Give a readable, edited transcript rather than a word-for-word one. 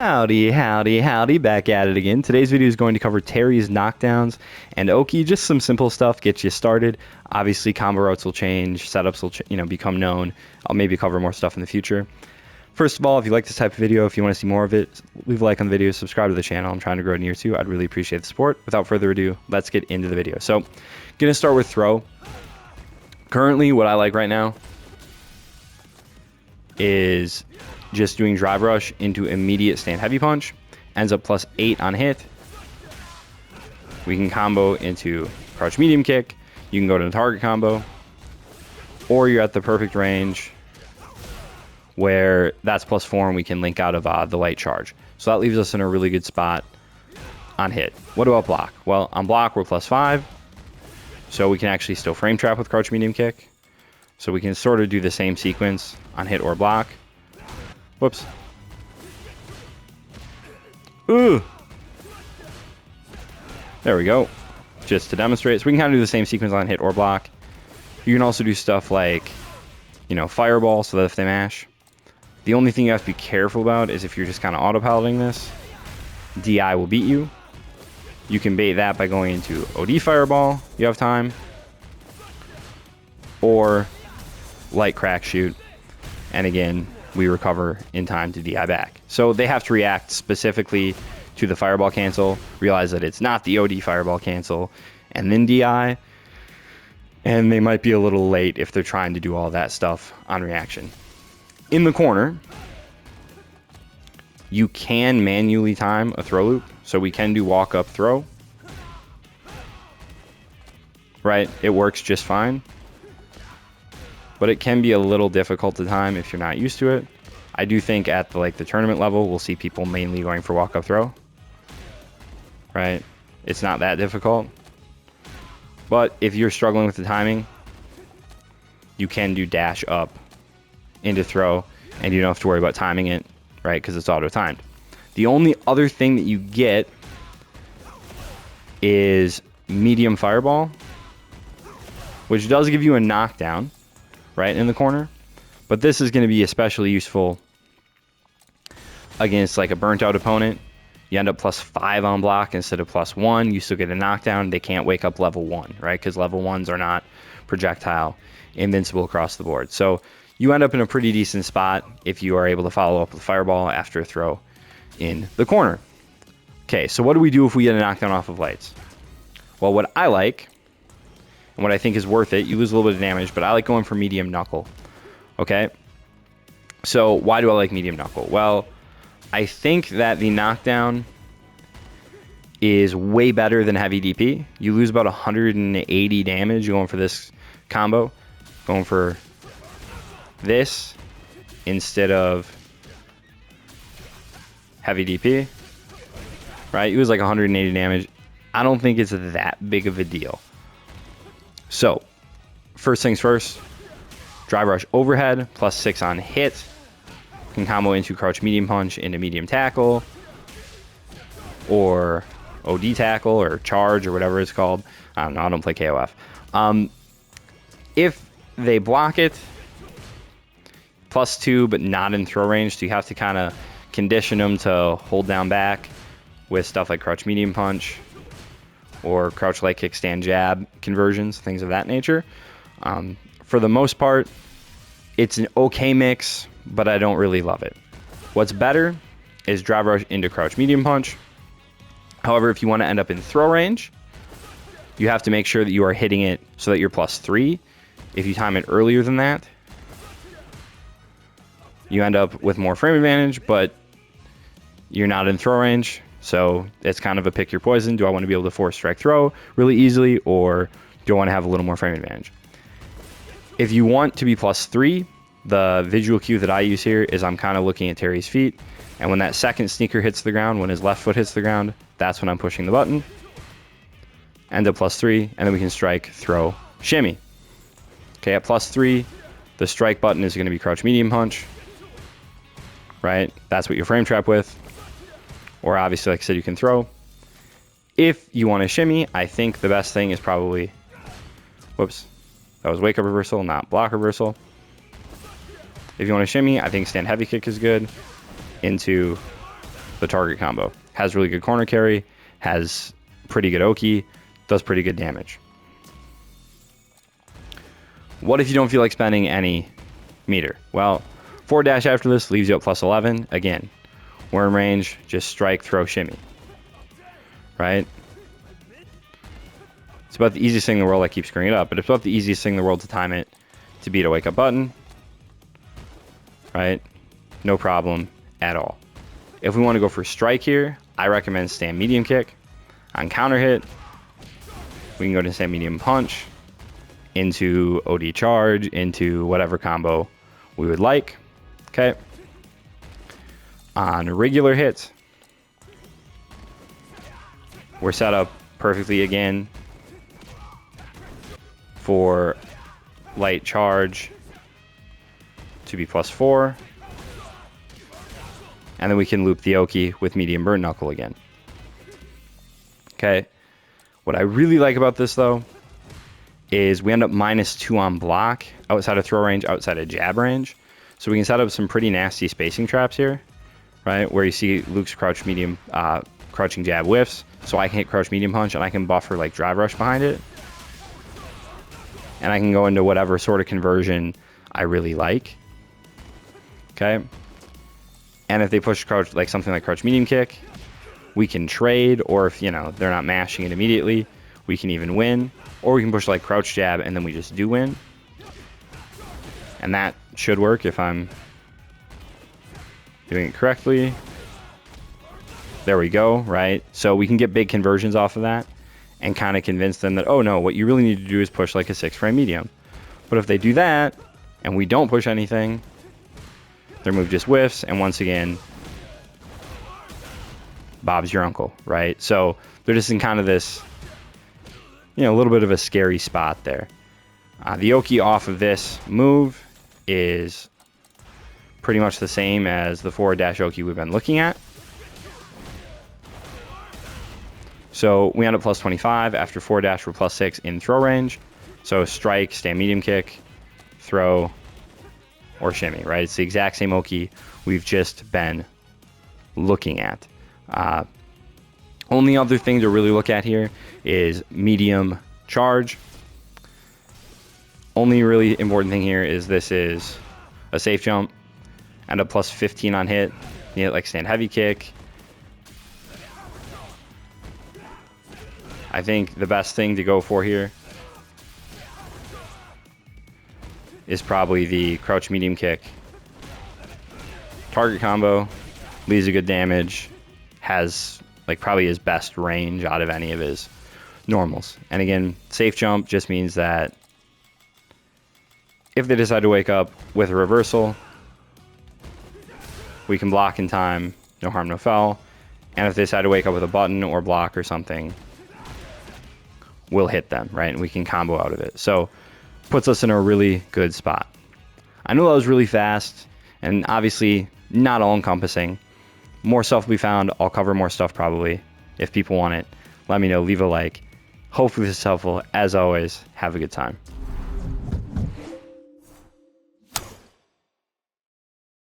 Howdy, howdy, howdy, back at it again. Today's video is going to cover Terry's knockdowns and Oki, just some simple stuff, get you started. Obviously, combo routes will change, setups will become known. I'll maybe cover more stuff in the future. First of all, if you like this type of video, if you want to see more of it, leave a like on the video, subscribe to the channel. I'm trying to grow near to. I'd really appreciate the support. Without further ado, let's get into the video. So, gonna start with throw. Currently, what I like right now is just doing drive rush into immediate stand heavy punch. Ends up +8 on hit. We can combo into crouch medium kick. You can go to the target combo. Or you're at the perfect range where that's +4 and we can link out of the light charge. So that leaves us in a really good spot on hit. What about block? Well, on block we're +5. So we can actually still frame trap with crouch medium kick. So we can sort of do the same sequence on hit or block. Whoops. Ooh. There we go. Just to demonstrate. So we can kind of do the same sequence on hit or block. You can also do stuff like, fireball so that if they mash. The only thing you have to be careful about is if you're just kind of autopiloting this, DI will beat you. You can bait that by going into OD fireball, you have time. Or light crack shoot. And again, we recover in time to DI back. So they have to react specifically to the fireball cancel, realize that it's not the OD fireball cancel, and then DI. And they might be a little late if they're trying to do all that stuff on reaction. In the corner, you can manually time a throw loop. So we can do walk up throw. Right? It works just fine. But it can be a little difficult to time if you're not used to it. I do think at the tournament level, we'll see people mainly going for walk-up throw. Right? It's not that difficult. But if you're struggling with the timing, you can do dash up into throw, and you don't have to worry about timing it, right? Because it's auto-timed. The only other thing that you get is medium fireball, which does give you a knockdown. Right in the corner, but this is going to be especially useful against a burnt out opponent. You end up +5 on block instead of +1. You still get a knockdown. They can't wake up level 1, right? Because level 1s are not projectile invincible across the board. So you end up in a pretty decent spot if you are able to follow up with fireball after a throw in the corner. Okay, so what do we do if we get a knockdown off of lights? Well, what I like, and what I think is worth it, you lose a little bit of damage, but I like going for medium knuckle. Okay? So why do I like medium knuckle? Well, I think that the knockdown is way better than heavy DP. You lose about 180 damage going for this combo. Going for this instead of heavy DP. Right? You lose 180 damage. I don't think it's that big of a deal. So, first things first, drive rush overhead, +6 on hit. Can combo into crouch medium punch into medium tackle, or OD tackle, or charge, or whatever it's called. I don't know, I don't play KOF. If they block it, +2, but not in throw range, so you have to kind of condition them to hold down back with stuff like crouch medium punch, or crouch light kick stand jab conversions, things of that nature. For the most part, it's an okay mix, but I don't really love it. What's better is drive rush into crouch medium punch. However, if you want to end up in throw range, you have to make sure that you are hitting it so that you're +3. If you time it earlier than that, you end up with more frame advantage, but you're not in throw range. So it's kind of a pick your poison. Do I want to be able to force strike throw really easily, or do I want to have a little more frame advantage? If you want to be +3, the visual cue that I use here is I'm kind of looking at Terry's feet, and when that second sneaker hits the ground, when his left foot hits the ground, that's when I'm pushing the button. End up +3, and then we can strike, throw, shimmy. Okay, at +3, the strike button is going to be crouch medium punch. Right? That's what you frame trap with. Or obviously, like I said, you can throw. If you want to shimmy, I think the best thing is probably, whoops, that was wake up reversal, not block reversal. If you want to shimmy, I think stand heavy kick is good. Into the target combo. Has really good corner carry, has pretty good Oki, does pretty good damage. What if you don't feel like spending any meter? Well, forward dash after this leaves you at plus 11. Again, we're in range, just strike, throw, shimmy. Right? It's about the easiest thing in the world. I keep screwing it up, but it's about the easiest thing in the world to time it to beat a wake up button. Right? No problem at all. If we want to go for strike here, I recommend stand medium kick. On counter hit, we can go to stand medium punch, into OD charge, into whatever combo we would like. Okay. On regular hits, we're set up perfectly again for light charge to be +4. And then we can loop the Oki with medium burn knuckle again. Okay. What I really like about this though is we end up -2 on block outside of throw range, outside of jab range. So we can set up some pretty nasty spacing traps here, right? Where you see Luke's crouch medium, crouching jab whiffs. So I can hit crouch medium punch and I can buffer like drive rush behind it. And I can go into whatever sort of conversion I really like. Okay. And if they push crouch, like something like crouch medium kick, we can trade, or if, you know, they're not mashing it immediately, we can even win. Or we can push like crouch jab and then we just do win. And that should work if I'm doing it correctly. There we go, right? So we can get big conversions off of that and kind of convince them that, oh no, what you really need to do is push like a 6-frame medium. But if they do that and we don't push anything, their move just whiffs, and once again, Bob's your uncle, right? So they're just in kind of this, you know, a little bit of a scary spot there. The Oki off of this move is pretty much the same as the forward dash Oki we've been looking at. So we end up +25. After forward dash, we're +6 in throw range. So strike, stand medium kick, throw, or shimmy, right? It's the exact same Oki we've just been looking at. Only other thing to really look at here is medium charge. Only really important thing here is this is a safe jump, end up +15 on hit. You hit like stand heavy kick. I think the best thing to go for here is probably the crouch medium kick. Target combo, leaves a good damage, has like probably his best range out of any of his normals. And again, safe jump just means that if they decide to wake up with a reversal, we can block in time, no harm, no foul. And if they decide to wake up with a button or block or something, we'll hit them, right? And we can combo out of it. So puts us in a really good spot. I know that was really fast and obviously not all encompassing. More stuff will be found. I'll cover more stuff probably. If people want it, let me know, leave a like. Hopefully this is helpful. As always, have a good time.